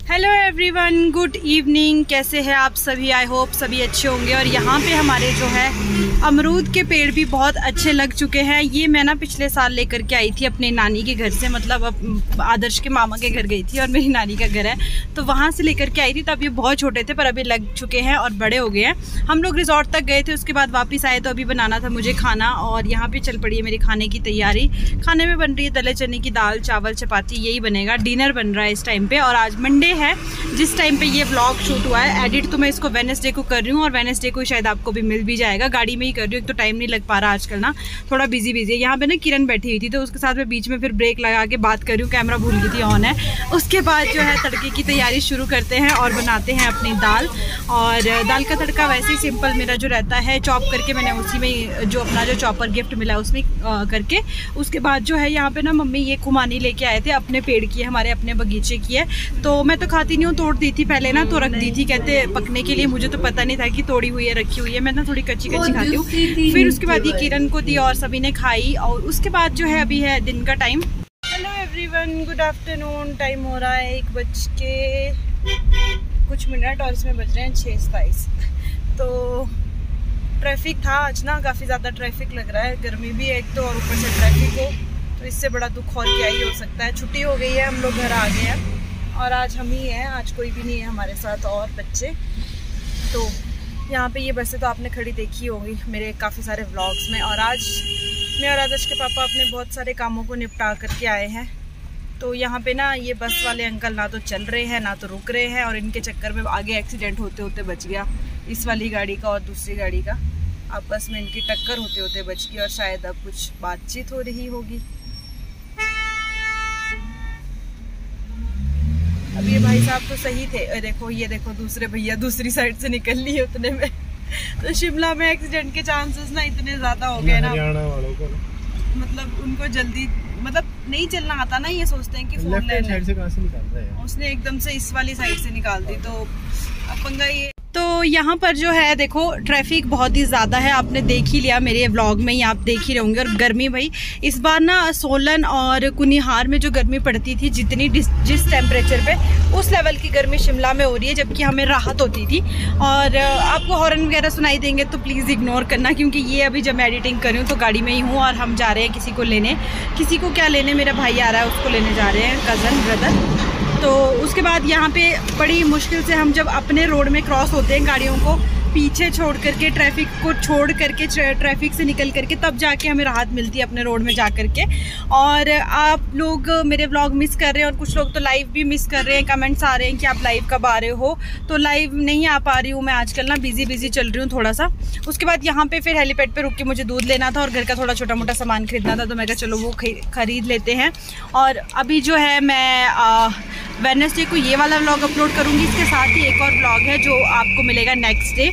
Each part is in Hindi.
Hello everyone, good evening. कैसे हैं आप सभी? आई होप सभी अच्छे होंगे। और यहाँ पे हमारे जो है अमरूद के पेड़ भी बहुत अच्छे लग चुके हैं। ये मैं ना पिछले साल लेकर के आई थी अपने नानी के घर से, मतलब आदर्श के मामा के घर गई थी और मेरी नानी का घर है, तो वहाँ से लेकर के आई थी। तब ये बहुत छोटे थे पर अभी लग चुके हैं और बड़े हो गए हैं। हम लोग रिजॉर्ट तक गए थे, उसके बाद वापस आए तो अभी बनाना था मुझे खाना। और यहाँ पर चल पड़ी है मेरी खाने की तैयारी। खाने में बन रही है तले चने की दाल, चावल, चपाती, यही बनेगा। डिनर बन रहा है इस टाइम पे। और आज मंडे है जिस टाइम पे ये व्लॉग शूट हुआ है। एडिट तो मैं इसको वेडनेसडे को कर रही हूँ और वेडनेसडे को शायद आपको भी मिल भी जाएगा। गाड़ी में ही कर रही हूँ, एक तो टाइम नहीं लग पा रहा आजकल ना, थोड़ा बिजी है। यहाँ पे ना किरण बैठी हुई थी तो उसके साथ मैं बीच में फिर ब्रेक लगा के बात कर रही हूँ, कैमरा भूल गई थी ऑन है। उसके बाद जो है तड़के की तैयारी शुरू करते हैं और बनाते हैं अपनी दाल। और दाल का तड़का वैसे ही सिंपल मेरा जो रहता है, चॉप करके मैंने उसी में जो अपना जो चॉपर गिफ्ट मिला है उसमें करके। उसके बाद जो है यहाँ पे ना मम्मी ये खुमानी लेके आए थे, अपने पेड़ की है, हमारे अपने बगीचे की है। तो मैं तो खाती नहीं हूँ, तोड़ दी थी पहले ना, तो रख दी थी कहते पकने के लिए। मुझे तो पता नहीं था कि तोड़ी हुई है, रखी हुई है। मैं ना थोड़ी कच्ची कच्ची खाती हूँ। फिर उसके बाद ये किरण को दी और सभी ने खाई। और उसके बाद जो है अभी है दिन का time. Hello everyone, good afternoon. Time हो रहा है 1 कुछ मिनट और इसमें बज रहे हैं 6:27। तो ट्रैफिक था आज ना, काफ़ी ज़्यादा ट्रैफिक लग रहा है। गर्मी भी है एक तो, और ऊपर से ट्रैफिक हो तो इससे बड़ा दुख और क्या ही हो सकता है। छुट्टी हो गई है, हम लोग घर आ गए हैं और आज हम ही हैं, आज कोई भी नहीं है हमारे साथ और बच्चे। तो यहाँ पे ये बसें तो आपने खड़ी देखी होगी मेरे काफ़ी सारे व्लॉग्स में। और आज मैं और आदर्श के पापा अपने बहुत सारे कामों को निपटा करके आए हैं। तो यहाँ पे ना ये बस वाले अंकल ना तो चल रहे हैं ना तो रुक रहे हैं, और इनके चक्कर में आगे एक्सीडेंट होते होते बच गया, इस वाली गाड़ी का और दूसरी गाड़ी का आपस में इनकी टक्कर होते होते बच गई। और शायद अब कुछ बातचीत हो रही होगी। अब ये भाई साहब तो सही थे, देखो ये देखो दूसरे भैया दूसरी साइड से निकल लिए उतने में। तो शिमला में एक्सीडेंट के चांसेस ना इतने ज्यादा हो गए ना, हरियाणा वालों को, मतलब उनको जल्दी मतलब नहीं चलना आता ना, ये सोचते हैं कि फोर लेन साइड से कहां से निकाल रहा है, उसने एकदम से इस वाली साइड से निकाल दी। तो अब पंगा ये। तो यहाँ पर जो है देखो ट्रैफिक बहुत ही ज़्यादा है, आपने देख ही लिया मेरे व्लॉग में ही, आप देख ही रहोगे। और गर्मी भाई इस बार ना सोलन और कुनिहार में जो गर्मी पड़ती थी, जितनी जिस टेम्परेचर पे, उस लेवल की गर्मी शिमला में हो रही है, जबकि हमें राहत होती थी। और आपको हॉर्न वगैरह सुनाई देंगे तो प्लीज़ इग्नोर करना, क्योंकि ये अभी जब मैं एडिटिंग कर रही हूँ तो गाड़ी में ही हूँ और हम जा रहे हैं किसी को लेने। किसी को क्या लेने, मेरा भाई आ रहा है उसको लेने जा रहे हैं, कज़न ब्रदर। तो उसके बाद यहाँ पे बड़ी मुश्किल से हम जब अपने रोड में क्रॉस होते हैं, गाड़ियों को पीछे छोड़ करके, ट्रैफिक को छोड़ करके, ट्रैफिक से निकल करके, तब जाके हमें राहत मिलती है अपने रोड में जा करके। और आप लोग मेरे व्लॉग मिस कर रहे हैं और कुछ लोग तो लाइव भी मिस कर रहे हैं। कमेंट्स आ रहे हैं कि आप लाइव कब आ रहे हो, तो लाइव नहीं आ पा रही हूँ मैं आजकल ना, बिजी चल रही हूँ थोड़ा सा। उसके बाद यहाँ पे फिर हेलीपैड पे रुक के मुझे दूध लेना था और घर का थोड़ा छोटा मोटा सामान खरीदना था, तो मैं कहा चलो वो खरीद लेते हैं। और अभी जो है मैं वेडनेसडे को ये वाला व्लॉग अपलोड करूँगी, इसके साथ ही एक और व्लॉग है जो आपको मिलेगा नेक्स्ट डे।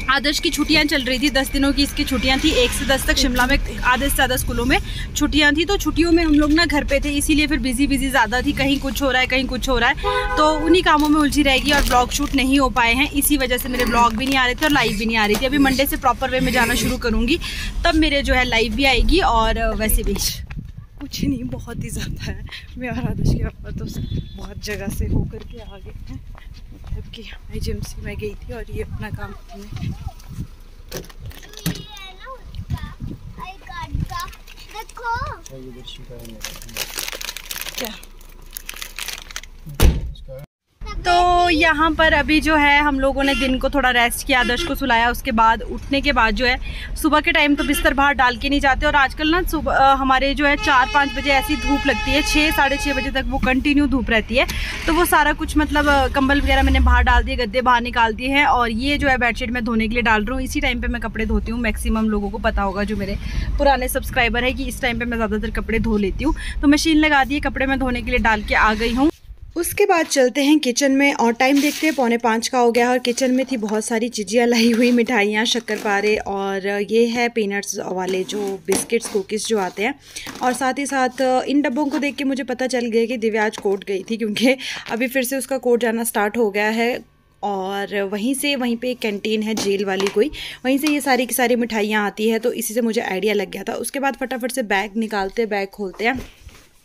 आदर्श की छुट्टियां चल रही थी, 10 दिनों की इसकी छुट्टियां थी। 1 से 10 तक शिमला में आधे से ज़्यादा स्कूलों में छुट्टियां थी। तो छुट्टियों में हम लोग ना घर पे थे, इसीलिए फिर बिजी ज़्यादा थी। कहीं कुछ हो रहा है, कहीं कुछ हो रहा है, तो उन्हीं कामों में उलझी रहेगी और ब्लॉग शूट नहीं हो पाए हैं। इसी वजह से मेरे ब्लॉग भी नहीं आ रहे थे और लाइव भी नहीं आ रही थी। अभी मंडे से प्रॉपर वे में जाना शुरू करूँगी, तब मेरे जो है लाइव भी आएगी। और वैसे भी कुछ नहीं, बहुत ही ज़्यादा है। मैं और आदर्श के पापा तो बहुत जगह से होकर के आ गए हैं, मतलब कि एजेंसी में गई थी और ये अपना काम करने। क्या तो यहाँ पर अभी जो है हम लोगों ने दिन को थोड़ा रेस्ट किया, आदर्श को सुलाया। उसके बाद उठने के बाद जो है सुबह के टाइम तो बिस्तर बाहर डाल के नहीं जाते। और आजकल ना सुबह हमारे जो है 4-5 बजे ऐसी धूप लगती है, 6-6:30 बजे तक वो कंटिन्यू धूप रहती है। तो वो सारा कुछ मतलब कंबल वगैरह मैंने बाहर डाल दिए, गद्दे बाहर निकाल दिए हैं। और ये जो है बेडशीट मैं धोने के लिए डाल रही हूँ। इसी टाइम पर मैं कपड़े धोती हूँ। मैक्सिमम लोगों को पता होगा जो मेरे पुराने सब्सक्राइबर है कि इस टाइम पर मैं ज़्यादातर कपड़े धो लेती हूँ। तो मशीन लगा दी है, कपड़े मैं धोने के लिए डाल के आ गई हूँ। उसके बाद चलते हैं किचन में और टाइम देखते हैं 4:45 का हो गया। और किचन में थी बहुत सारी चीज़ें लाई हुई, मिठाइयाँ, शक्करपारे, और ये है पीनट्स वाले जो बिस्किट्स कुकीज़ जो आते हैं। और साथ ही साथ इन डब्बों को देख के मुझे पता चल गया कि दिव्याज कोर्ट गई थी, क्योंकि अभी फिर से उसका कोर्ट जाना स्टार्ट हो गया है। और वहीं पे एक कैंटीन है जेल वाली कोई, वहीं से ये सारी की सारी मिठाइयाँ आती है। तो इसी से मुझे आइडिया लग गया था। उसके बाद फटाफट से बैग निकालते, बैग खोलते हैं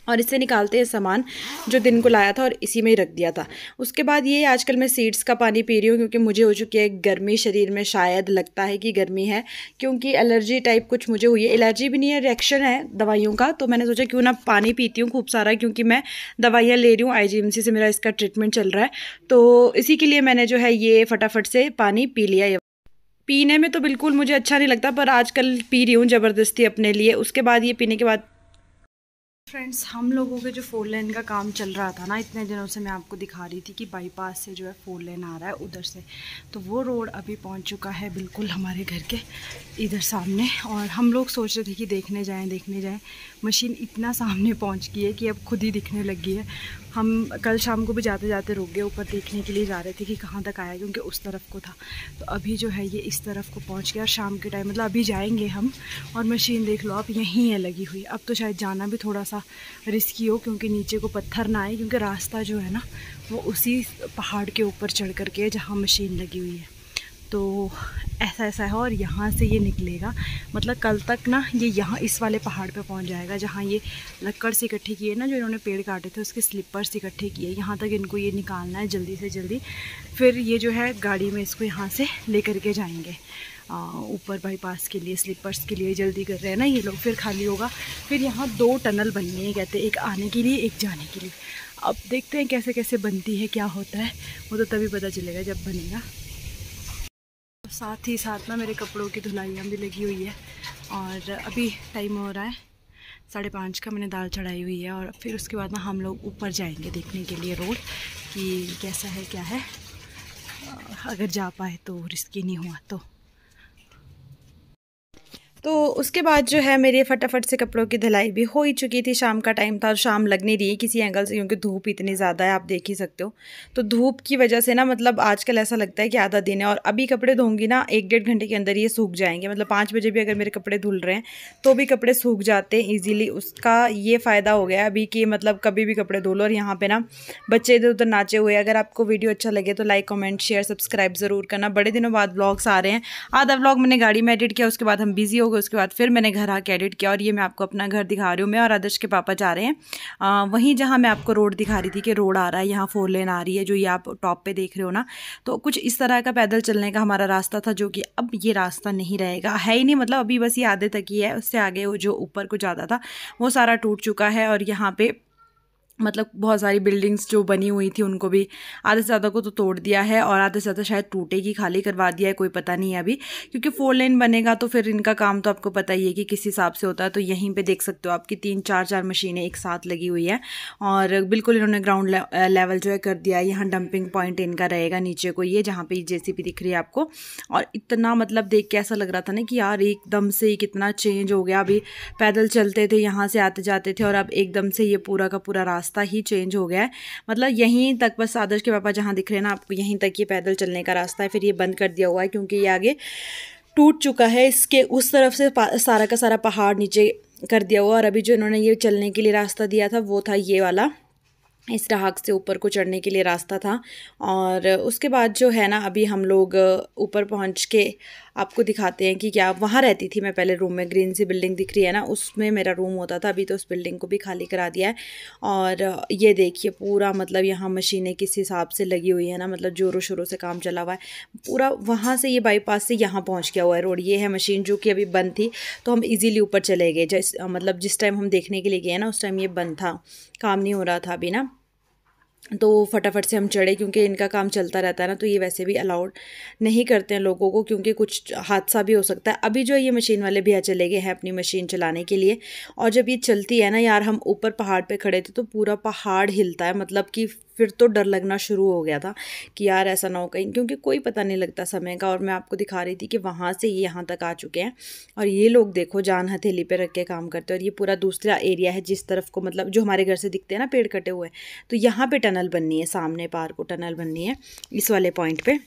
और इससे निकालते हैं सामान जो दिन को लाया था और इसी में ही रख दिया था। उसके बाद ये आजकल मैं सीड्स का पानी पी रही हूँ क्योंकि मुझे हो चुकी है गर्मी शरीर में, शायद लगता है कि गर्मी है क्योंकि एलर्जी टाइप कुछ मुझे हुई है। एलर्जी भी नहीं है, रिएक्शन है दवाइयों का। तो मैंने सोचा क्यों ना पानी पीती हूँ खूब सारा, क्योंकि मैं दवाइयाँ ले रही हूँ, IGMC से मेरा इसका ट्रीटमेंट चल रहा है। तो इसी के लिए मैंने जो है ये फटाफट से पानी पी लिया। पीने में तो बिल्कुल मुझे अच्छा नहीं लगता, पर आजकल पी रही हूँ ज़बरदस्ती अपने लिए। उसके बाद ये पीने के बाद फ्रेंड्स, हम लोगों के जो 4 लेन का काम चल रहा था ना इतने दिनों से, मैं आपको दिखा रही थी कि बाईपास से जो है 4 लेन आ रहा है उधर से, तो वो रोड अभी पहुंच चुका है बिल्कुल हमारे घर के इधर सामने। और हम लोग सोच रहे थे कि देखने जाएं। मशीन इतना सामने पहुंच गई है कि अब खुद ही दिखने लगी है। हम कल शाम को भी जाते जाते रुक गए, ऊपर देखने के लिए जा रहे थे कि कहाँ तक आया, क्योंकि उस तरफ को था। तो अभी जो है ये इस तरफ को पहुँच गया और शाम के टाइम मतलब अभी जाएंगे हम। और मशीन देख लो आप यहीं है लगी हुई। अब तो शायद जाना भी थोड़ा सा रिस्की हो, क्योंकि नीचे को पत्थर ना आए, क्योंकि रास्ता जो है ना वो उसी पहाड़ के ऊपर चढ़ करके जहाँ मशीन लगी हुई है। तो ऐसा है और यहाँ से ये निकलेगा, मतलब कल तक ना ये यहाँ इस वाले पहाड़ पे पहुँच जाएगा जहाँ ये लक्कड़ से इकट्ठी की है ना, जो इन्होंने पेड़ काटे थे उसके स्लिपर्स इकट्ठे किए, यहाँ तक इनको ये निकालना है जल्दी से जल्दी। फिर ये जो है गाड़ी में इसको यहाँ से ले करके जाएंगे ऊपर बाईपास के लिए। स्लीपर्स के लिए जल्दी कर रहे हैं ना ये लोग, फिर खाली होगा। फिर यहाँ 2 टनल बननी है कहते हैं, एक आने के लिए एक जाने के लिए। अब देखते हैं कैसे कैसे बनती है, क्या होता है, वो तो तभी पता चलेगा जब बनेगा। साथ ही साथ ना मेरे कपड़ों की धुलाइयाँ भी लगी हुई है। और अभी टाइम हो रहा है 5:30 का, मैंने दाल चढ़ाई हुई है। और फिर उसके बाद ना हम लोग ऊपर जाएंगे देखने के लिए रोड कि कैसा है क्या है, अगर जा पाए तो, रिस्की नहीं हुआ तो उसके बाद जो है मेरे फटाफट से कपड़ों की धुलाई भी हो ही चुकी थी। शाम का टाइम था और शाम लग नहीं रही है किसी एंगल से, क्योंकि धूप इतनी ज़्यादा है, आप देख ही सकते हो। तो धूप की वजह से ना मतलब आजकल ऐसा लगता है कि आधा दिन है। और अभी कपड़े धोऊंगी ना 1-1.5 घंटे के अंदर ये सूख जाएंगे। मतलब 5 बजे भी अगर मेरे कपड़े धुल रहे हैं तो भी कपड़े सूख जाते हैं ईजिली। उसका ये फ़ायदा हो गया अभी कि मतलब कभी भी कपड़े धो लो। और यहाँ पर ना बच्चे इधर उधर नाचे हुए। अगर आपको वीडियो अच्छा लगे तो लाइक, कमेंट, शेयर, सब्सक्राइब ज़रूर करना। बड़े दिनों बाद व्लॉग्स आ रहे हैं। आधा व्लॉग मैंने गाड़ी में एडिट किया, उसके बाद हम बिजी हो गए, उसके बाद फिर मैंने घर आके एडिट किया। और ये मैं आपको अपना घर दिखा रही हूँ। मैं और आदर्श के पापा जा रहे हैं वहीं जहाँ मैं आपको रोड दिखा रही थी कि रोड आ रहा है, यहाँ 4 लेन आ रही है, जो ये आप टॉप पे देख रहे हो ना। तो कुछ इस तरह का पैदल चलने का हमारा रास्ता था, जो कि अब ये रास्ता नहीं रहेगा, है ही नहीं। मतलब अभी बस ये आधे तक ही है, उससे आगे जो ऊपर को ज़्यादा था वो सारा टूट चुका है। और यहाँ पे मतलब बहुत सारी बिल्डिंग्स जो बनी हुई थी उनको भी आधे से ज़्यादा को तो तोड़ दिया है, और आधे से ज़्यादा शायद टूटेगी, खाली करवा दिया है, कोई पता नहीं है अभी। क्योंकि 4 लेन बनेगा तो फिर इनका काम तो आपको पता ही है कि किस हिसाब से होता है। तो यहीं पे देख सकते हो आपकी 3-4 मशीनें एक साथ लगी हुई है। और बिल्कुल इन्होंने ग्राउंड लेवल जो है कर दिया है। यहाँ डंपिंग पॉइंट इनका रहेगा नीचे को, ये जहाँ पे JCB दिख रही है आपको। और इतना मतलब देख के ऐसा लग रहा था ना कि यार एकदम से ही कितना चेंज हो गया। अभी पैदल चलते थे, यहाँ से आते जाते थे, और अब एकदम से ये पूरा का पूरा रास्ता ही चेंज हो गया है। मतलब यहीं तक बस आदर्श के पापा जहाँ दिख रहे हैं ना आपको, यहीं तक ये पैदल चलने का रास्ता है। फिर ये बंद कर दिया हुआ है क्योंकि ये आगे टूट चुका है। इसके उस तरफ से सारा का सारा पहाड़ नीचे कर दिया हुआ। और अभी जो इन्होंने ये चलने के लिए रास्ता दिया था वो था ये वाला, इस राहक से ऊपर को चढ़ने के लिए रास्ता था। और उसके बाद जो है ना अभी हम लोग ऊपर पहुंच के आपको दिखाते हैं कि क्या वहाँ रहती थी मैं पहले रूम में। ग्रीन सी बिल्डिंग दिख रही है ना, उसमें मेरा रूम होता था। अभी तो उस बिल्डिंग को भी खाली करा दिया है। और ये देखिए पूरा मतलब यहाँ मशीनें किस हिसाब से लगी हुई है ना, मतलब जोरों शोरों से काम चला हुआ है पूरा। वहाँ से ये बाईपास से यहाँ पहुँच गया हुआ है रोड। ये है मशीन जो कि अभी बंद थी, तो हम ईजिली ऊपर चले गए। मतलब जिस टाइम हम देखने के लिए गए ना उस टाइम ये बंद था, काम नहीं हो रहा था अभी ना। तो फटाफट से हम चढ़े, क्योंकि इनका काम चलता रहता है ना, तो ये वैसे भी अलाउड नहीं करते हैं लोगों को, क्योंकि कुछ हादसा भी हो सकता है। अभी जो ये मशीन वाले भैया चले गए हैं अपनी मशीन चलाने के लिए। और जब ये चलती है ना यार, हम ऊपर पहाड़ पे खड़े थे तो पूरा पहाड़ हिलता है। मतलब कि फिर तो डर लगना शुरू हो गया था कि यार ऐसा ना हो कहीं, क्योंकि कोई पता नहीं लगता समय का। और मैं आपको दिखा रही थी कि वहाँ से ये यहाँ तक आ चुके हैं। और ये लोग देखो जान हथेली पे रख के काम करते हैं। और ये पूरा दूसरा एरिया है जिस तरफ को, मतलब जो हमारे घर से दिखते हैं ना पेड़ कटे हुए, तो यहाँ पे टनल बननी है, सामने पार को टनल बननी है इस वाले पॉइंट पे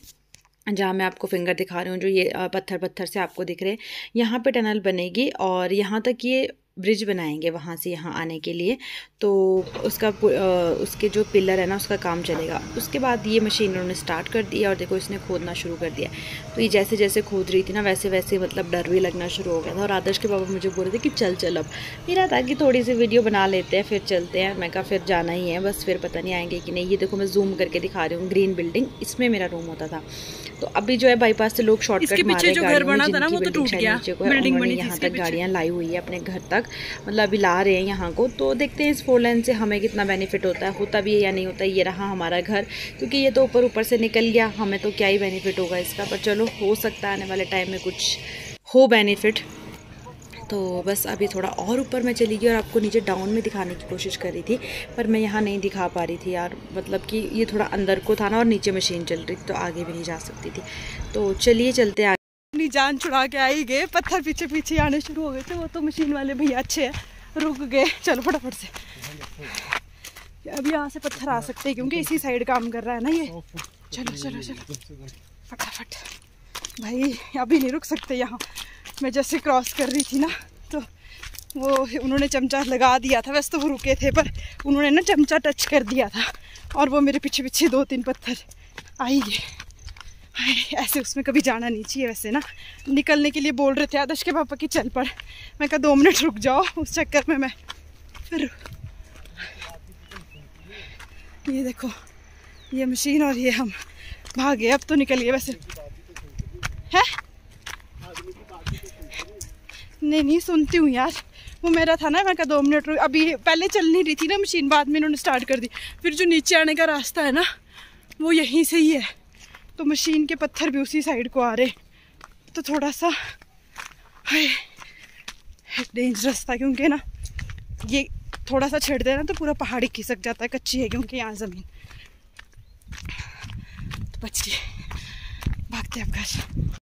जहाँ मैं आपको फिंगर दिखा रही हूँ, जो ये पत्थर से आपको दिख रहे हैं, यहाँ पे टनल बनेगी। और यहाँ तक ये ब्रिज बनाएंगे वहाँ से यहाँ आने के लिए, तो उसके जो पिलर है ना उसका काम चलेगा। उसके बाद ये मशीन उन्होंने स्टार्ट कर दिया और देखो इसने खोदना शुरू कर दिया। तो ये जैसे जैसे खोद रही थी ना वैसे वैसे मतलब डर भी लगना शुरू हो गया था। और आदर्श के पापा मुझे बोल रहे थे कि चल चल, अब मेरा था कि थोड़ी सी वीडियो बना लेते हैं फिर चलते हैं। मैं कहा फिर जाना ही है बस, फिर पता नहीं आएंगे कि नहीं। ये देखो मैं जूम करके दिखा रही हूँ, ग्रीन बिल्डिंग, इसमें मेरा रूम होता था। तो अभी जो है बाईपास से लोग शॉर्टकट मार रहे हैं, घर बना था ना वो तो टूट गया, बिल्डिंग बनी, यहाँ तक गाड़ियाँ लाई हुई है अपने घर तक, मतलब अभी ला रहे हैं यहाँ को। तो देखते हैं इस 4 लेन से हमें कितना बेनिफिट होता भी है या नहीं होता। ये रहा हमारा घर, क्योंकि ये तो ऊपर से निकल गया, हमें तो क्या ही बेनिफिट होगा इसका, पर चलो हो सकता है आने वाले टाइम में कुछ हो बेनिफिट। तो बस अभी थोड़ा और ऊपर मैं चली गई और आपको नीचे डाउन में दिखाने की कोशिश कर रही थी, पर मैं यहाँ नहीं दिखा पा रही थी यार, मतलब कि ये थोड़ा अंदर को था ना और नीचे मशीन चल रही थी तो आगे भी नहीं जा सकती थी। तो चलिए चलते आगे। अपनी जान छुड़ा के आई गए, पत्थर पीछे पीछे आने शुरू हो गए थे। वो तो मशीन वाले भैया अच्छे हैं, रुक गए। चलो फटाफट से, अभी यहाँ से पत्थर आ सकते हैं क्योंकि इसी साइड काम कर रहा है ना ये। चलो चलो चलो फटाफट भाई, अभी नहीं रुक सकते यहाँ। मैं जैसे क्रॉस कर रही थी ना तो वो उन्होंने चमचा लगा दिया था, वैसे तो वो रुके थे पर उन्होंने ना चमचा टच कर दिया था और वो मेरे पीछे पीछे 2-3 पत्थर आ ही गए। ऐसे उसमें कभी जाना नहीं चाहिए। वैसे ना निकलने के लिए बोल रहे थे आदर्श के पापा की चल पड़, मैं कहा 2 मिनट रुक जाओ, उस चक्कर में मैं फिर ये देखो ये मशीन और ये हम भागे। अब तो निकल गए वैसे है। नहीं सुनती हूँ यार, वो मेरा था ना, मैं कहा 2 मिनट रुक। अभी पहले चल नहीं रही थी ना मशीन, बाद में इन्होंने स्टार्ट कर दी। फिर जो नीचे आने का रास्ता है ना वो यहीं से ही है, तो मशीन के पत्थर भी उसी साइड को आ रहे, तो थोड़ा सा डेंजरस था क्योंकि ना ये थोड़ा सा छेड़ देना तो पूरा पहाड़ी खिसक जाता है, कच्ची है क्योंकि यहाँ ज़मीन। तो बच गए, भागते अब घर।